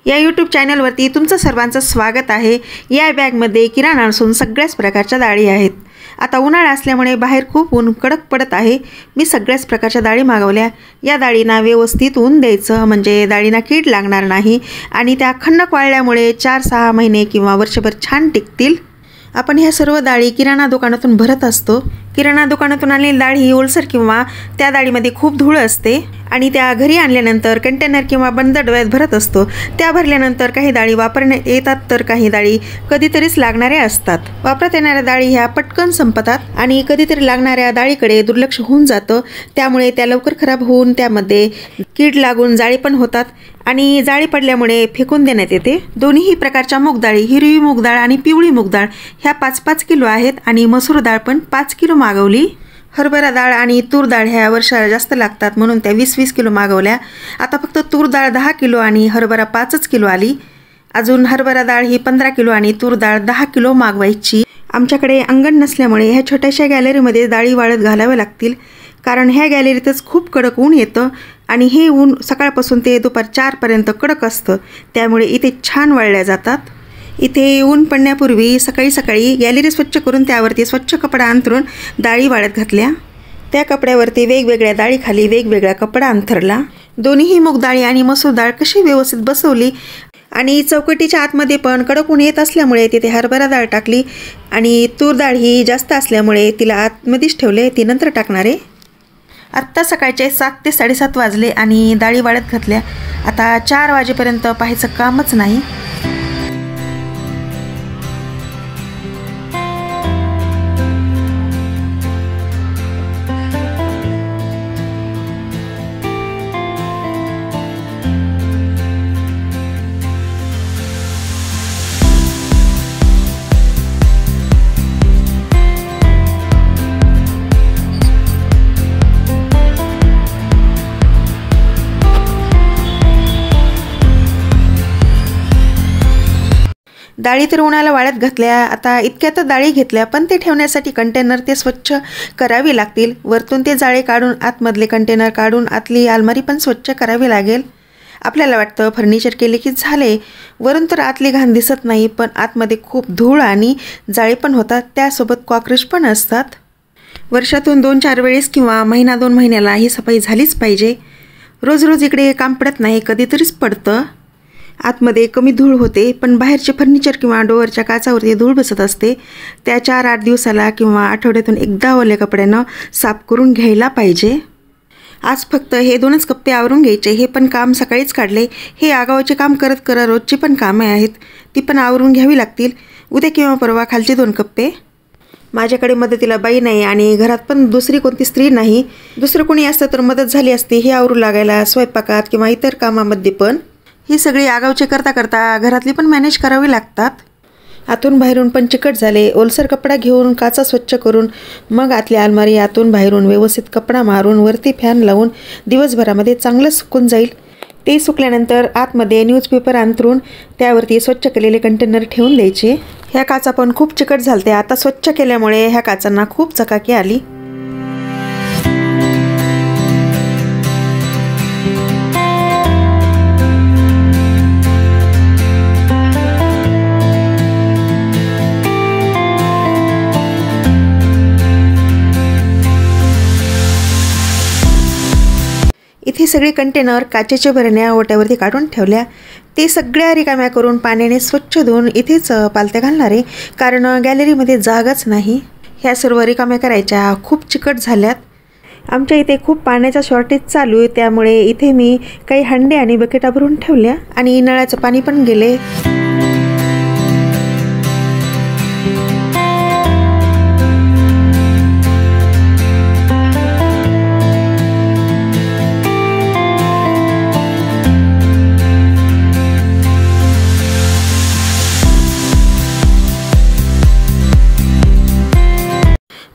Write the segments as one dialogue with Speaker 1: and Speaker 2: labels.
Speaker 1: या यूट्यूब चॅनलवरती तुमचं सर्वांचं स्वागत आहे। या बॅगमध्ये किराणा असून सगळ्याच प्रकारच्या डाळी आहेत। आता उन्हाळा असल्यामुळे बाहेर खूप ऊन कडक पडत आहे। मी सगळ्याच प्रकारच्या डाळी मागवल्या। या डाळींना व्यवस्थित ऊन द्यायचं म्हणजे डाळींना कीड लागणार नाही आणि त्या खंडक वाळल्यामुळे 4-6 महिने किंवा वर्षभर छान टिकतील। आपण ह्या सर्व डाळी किराणा दुकानातून भरत असतो। किराणा दुकानातून आणलेली डाळ ही ओलसर किंवा त्या डाळीमध्ये खूप धूळ असते आणि त्या घरी आणल्यानंतर कंटेनर किंवा बंद डब्यात भरत असतो। त्या भरल्यानंतर काही डाळी वापरण्यात येतात तर काही डाळी कधीतरीच लागणाऱ्या असतात। वापरत येणाऱ्या डाळी ह्या पटकन संपतात आणि कधीतरी लागणाऱ्या डाळीकडे दुर्लक्ष होऊन जातं। त्यामुळे त्या लवकर खराब होऊन त्यामध्ये कीड लागून जाळी पण होतात आणि जाळी पडल्यामुळे फेकून देण्यात येते। दोन्ही प्रकारच्या मूग डाळी, हिरवी मूग डाळ आणि पिवळी मूग डाळ ह्या 5-5 किलो आहेत आणि मसूर डाळ पण 5 किलो मागवली। हरभरा डाळ आणि तूर डाळ ह्या वर्षाला जास्त लागतात म्हणून त्या 20-20 किलो मागवल्या। आता फक्त तूर डाळ 10 किलो आणि हरभरा 5 किलो आली। अजून हरभरा डाळ ही 15 किलो आणि तूर डाळ 10 किलो मागवायची। आमच्याकडे अंगण नसल्यामुळे ह्या छोट्याशा गॅलरीमध्ये डाळी वाळत घालाव्या लागतील, कारण ह्या गॅलरीतच खूप कडक ऊन येतं आणि हे ऊन सकाळपासून ते दुपार 4 पर्यंत कडक असतं। त्यामुळे इथे छान वाळल्या जातात। इथे ऊन पडण्यापूर्वी सकाळी गॅलरी स्वच्छ करून त्यावरती स्वच्छ कपडा अंथरून डाळी वाळत घातल्या। त्या कपड्यावरती वेगवेगळ्या डाळीखाली वेगवेगळा कपडा अंथरला। दोन्ही मूग डाळी आणि मसूर डाळ कशी व्यवस्थित बसवली आणि चौकटीच्या आतमध्ये पण कडक ऊन येत असल्यामुळे तिथे हरभरा डाळ टाकली आणि तूर डाळ ही जास्त असल्यामुळे तिला आतमध्येच ठेवले, ती नंतर टाकणार आहे। आत्ता सकाळचे 7 ते 7:30 वाजले आणि डाळी वाळत घातल्या। आता 4 वाजेपर्यंत पाहायचं कामच नाही। डाळी तर उन्हाला वाळत घातल्या। आता इतक्यात डाळी घेतल्या, पण ते ठेवण्यासाठी कंटेनर ते स्वच्छ करावे लागतील। वरतून ते जाळे काढून आतमधले कंटेनर काढून आतली अलमारी पण स्वच्छ करावी लागेल। आपल्याला वाटतं फर्निचर केले की झाले, वरून तर आतली घाण दिसत नाही, पण आतमध्ये खूप धूळ आणि जाळे पण होतात, त्यासोबत कॉकरोच पण असतात। वर्षातून 2-4 वेळेस किंवा 1-2 महिन्याला ही सफाई झालीच पाहिजे। रोज इकडे काम पडत नाही, कधीतरीच पडतं। आतमध्ये कमी धूळ होते, पण बाहेरचे फर्निचर किंवा डोअरच्या काचावरती धूळ बसत असते। त्या 4-8 दिवसाला किंवा आठवड्यातून एकदा ओल्या कपड्यानं साफ करून घ्यायला पाहिजे। आज फक्त हे 2च कप्पे आवरून घ्यायचे, हे पण काम सकाळीच काढले। हे आगावाचे काम करत रोजची पण कामे आहेत, ती पण आवरून घ्यावी लागतील। उद्या किंवा परवा खालचे 2 कप्पे। माझ्याकडे मदतीला बाई नाही आणि घरात पण दुसरी कोणती स्त्री नाही। दुसरं कोणी असतं तर मदत झाली असती हे आवरू लागायला, स्वयंपाकात किंवा इतर कामामध्ये पण। ही सगळी आगावचे करता घरातली पण मॅनेज करावी लागतात। आतून बाहेरून पण चिकट झाले। ओलसर कपडा घेऊन काचा स्वच्छ करून मग आतली अलमारी आतून बाहेरून व्यवस्थित कपडा मारून वरती फॅन लावून दिवसभरामध्ये चांगलं सुकून जाईल। ते सुकल्यानंतर आतमध्ये न्यूजपेपर अंथरून त्यावरती स्वच्छ केलेले कंटेनर ठेवून द्यायचे। ह्या काचा पण खूप चिकट झालते, आता स्वच्छ केल्यामुळे ह्या काचांना खूप चकाकी आली। इथे सगळे कंटेनर काचेच्या भरण्या ओट्यावरती काढून ठेवल्या। ते सगळ्या रिकाम्या करून पाण्याने स्वच्छ धुवून इथेच पालत्या घालणार आहे, कारण गॅलरीमध्ये जागाच नाही। ह्या सर्व रिकाम्या करायच्या, खूप चिकट झाल्यात। आमच्या इथे खूप पाण्याचा शॉर्टेज चालू आहे, त्यामुळे इथे मी काही हंडे आणि बकेटा भरून ठेवल्या आणि नळाचं पाणी पण गेले।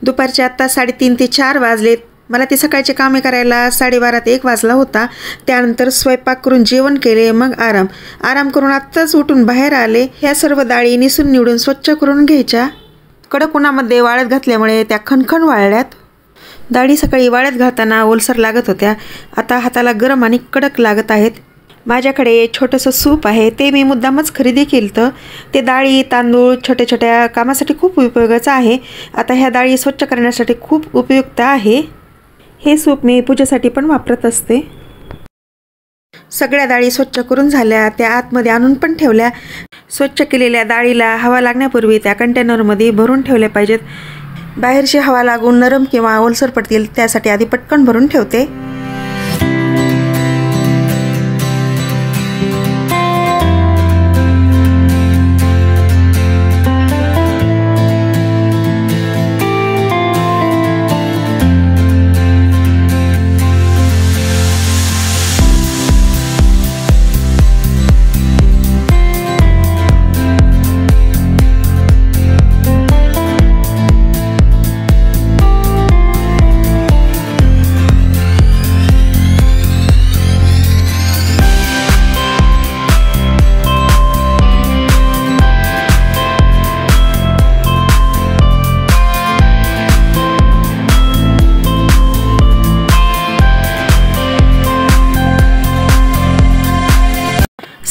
Speaker 1: दुपारचे आत्ता 3:30 ते 4 वाजलेत। मला ते सकाळचे कामे करायला 12:30 ते 1 वाजला होता। त्यानंतर स्वयंपाक करून जेवण केले, मग आराम करून आत्ताच उठून बाहेर आले। ह्या सर्व डाळी निसून निवडून स्वच्छ करून घ्यायच्या। कडक उन्हामध्ये वाळत घातल्यामुळे त्या खणखण वाळल्यात। डाळी सकाळी वाळत घालताना ओलसर लागत होत्या, आता हाताला गरम आणि कडक लागत आहेत। माझ्याकडे छोटंसं सूप आहे, ते मी मुद्दामच खरेदी केलं. ते डाळी तांदूळ छोट्या छोट्या कामासाठी खूप उपयोगाचं आहे. आता ह्या डाळी स्वच्छ करण्यासाठी खूप उपयुक्त आहे. हे सूप मी पूजेसाठी पण वापरत असते. सगळ्या डाळी स्वच्छ करून झाल्या, त्या आतमध्ये आणून पण ठेवल्या. स्वच्छ केलेल्या डाळीला हवा लागण्यापूर्वी त्या कंटेनरमध्ये भरून ठेवल्या पाहिजेत. बाहेरची हवा लागून नरम किंवा ओलसर पडतील, त्यासाठी आधी पटकन भरून ठेवते.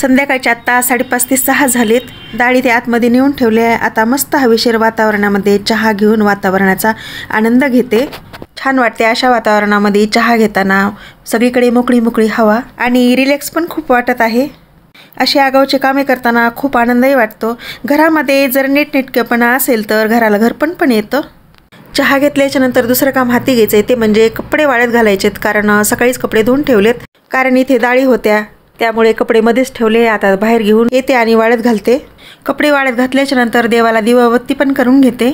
Speaker 1: संध्याकाळचे आत्ता 5:30 ते 6 झालेत. डाळी ते आतमध्ये नेऊन ठेवले. आता मस्त हवेशीर वातावरणामध्ये चहा घेऊन वातावरणाचा आनंद घेते. छान वाटते अशा वातावरणामध्ये चहा घेताना. सगळीकडे मोकळी मोकळी हवा आणि रिलॅक्स पण खूप वाटत आहे. अशी आगाऊचे कामे करताना खूप आनंदही वाटतो. घरामध्ये जर नीटनेटकेपणा असेल तर घराला घरपण पण येतं. चहा घेतल्याच्या नंतर दुसरं काम हाती घ्यायचं आहे, ते म्हणजे कपडे वाळत घालायचेत. कारण सकाळीच कपडे धुवून ठेवलेत, कारण इथे डाळी होत्या त्यामुळे कपडे मध्येच ठेवले. आता बाहेर घेऊन येते आणि वाळत घालते. कपडे वाळत घातल्याच्या नंतर देवाला दिवाबत्ती पण करून घेते.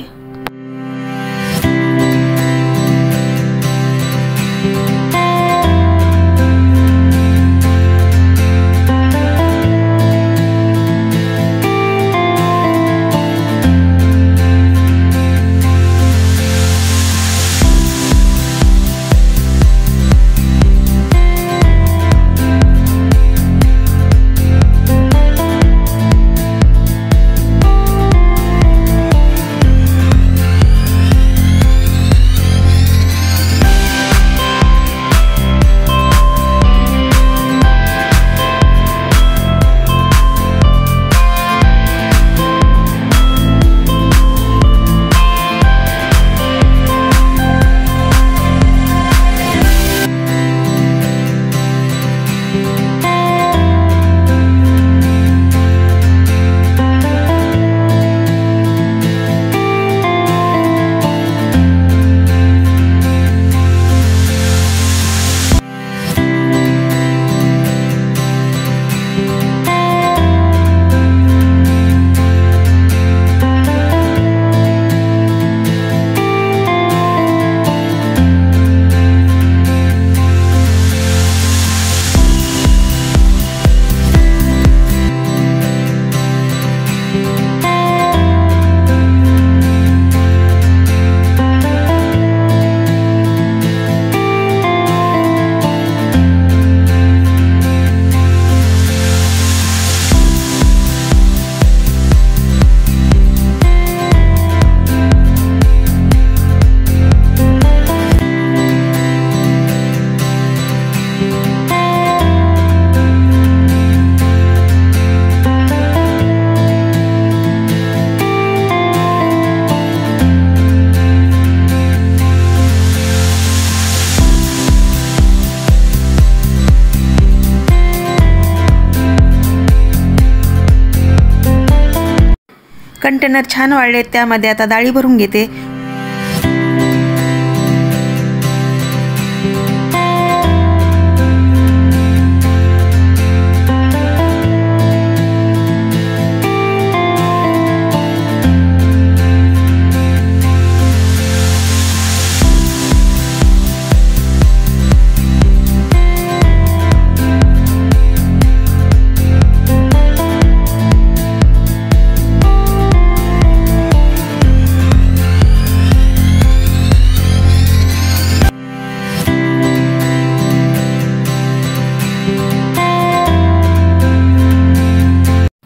Speaker 1: कंटेनर छान वाळले, त्यामध्ये आता डाळी भरून घेते.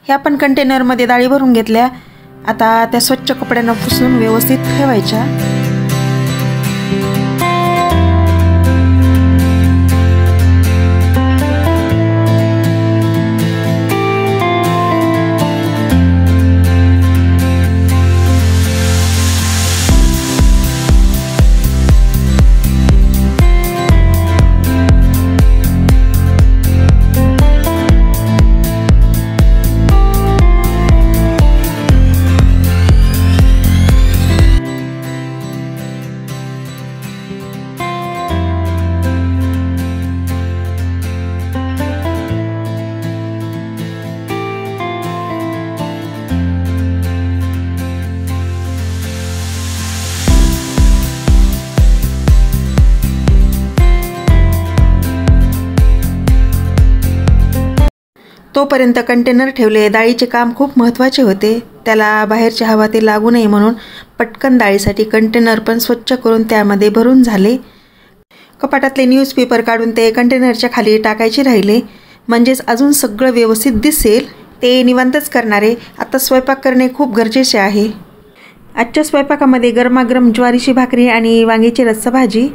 Speaker 1: ह्या पण कंटेनरमध्ये डाळी भरून घेतल्या. आता त्या स्वच्छ कपड्यांना पुसून व्यवस्थित ठेवायच्या. तोपर्यंत कंटेनर ठेवले. डाळीचे काम खूप महत्त्वाचे होते. त्याला बाहेरची हवा ते लागू नये म्हणून पटकन डाळीसाठी कंटेनर पण स्वच्छ करून त्यामध्ये भरून झाले. कपाटातले न्यूजपेपर काढून ते कंटेनरच्या खाली टाकायचे राहिले, म्हणजेच अजून सगळं व्यवस्थित दिसेल. ते निवांतच करणारे. आता स्वयंपाक करणे खूप गरजेचे आहे. आजच्या स्वयंपाकामध्ये गरमागरम ज्वारीची भाकरी आणि वांग्याची रस्सा भाजी.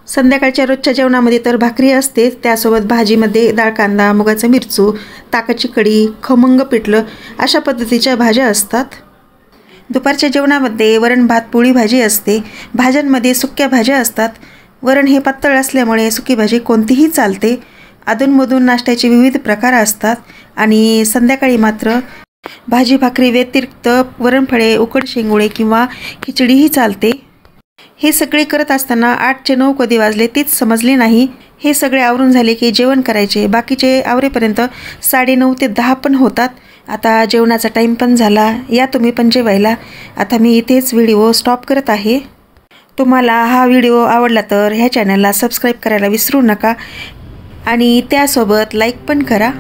Speaker 1: संध्याकाळच्या रोजच्या जेवणामध्ये तर भाकरी असते, त्यासोबत भाजीमध्ये डाळ कांदा, मुगाचं मिरचू, ताकाची कढी, खमंग पिठलं अशा पद्धतीच्या भाज्या असतात. दुपारच्या जेवणामध्ये वरण भात पोळी भाजी असते. भाज्यांमध्ये सुक्या भाज्या असतात. वरण हे पातळ असल्यामुळे सुकी भाजी कोणतीही चालते. अधूनमधून नाश्त्याचे विविध प्रकार असतात आणि संध्याकाळी मात्र भाजी भाकरी व्यतिरिक्त वरणफळे, उकड शेंगुळे किंवा खिचडीही चालते. हे सगळे करत असताना 8चे 9 कधी वाजले तेच समजले नाही. हे सगळे आवरून झाले की जेवण करायचे. बाकीचे आवरेपर्यंत 9:30 ते 10 पण होतात. आता जेवणाचा टाईम पण झाला. या तुम्ही पण जेवायला. आता मी इथेच व्हिडिओ स्टॉप करत आहे. तुम्हाला हा व्हिडिओ आवडला तर ह्या चॅनलला सबस्क्राईब करायला विसरू नका आणि त्यासोबत लाईक पण करा.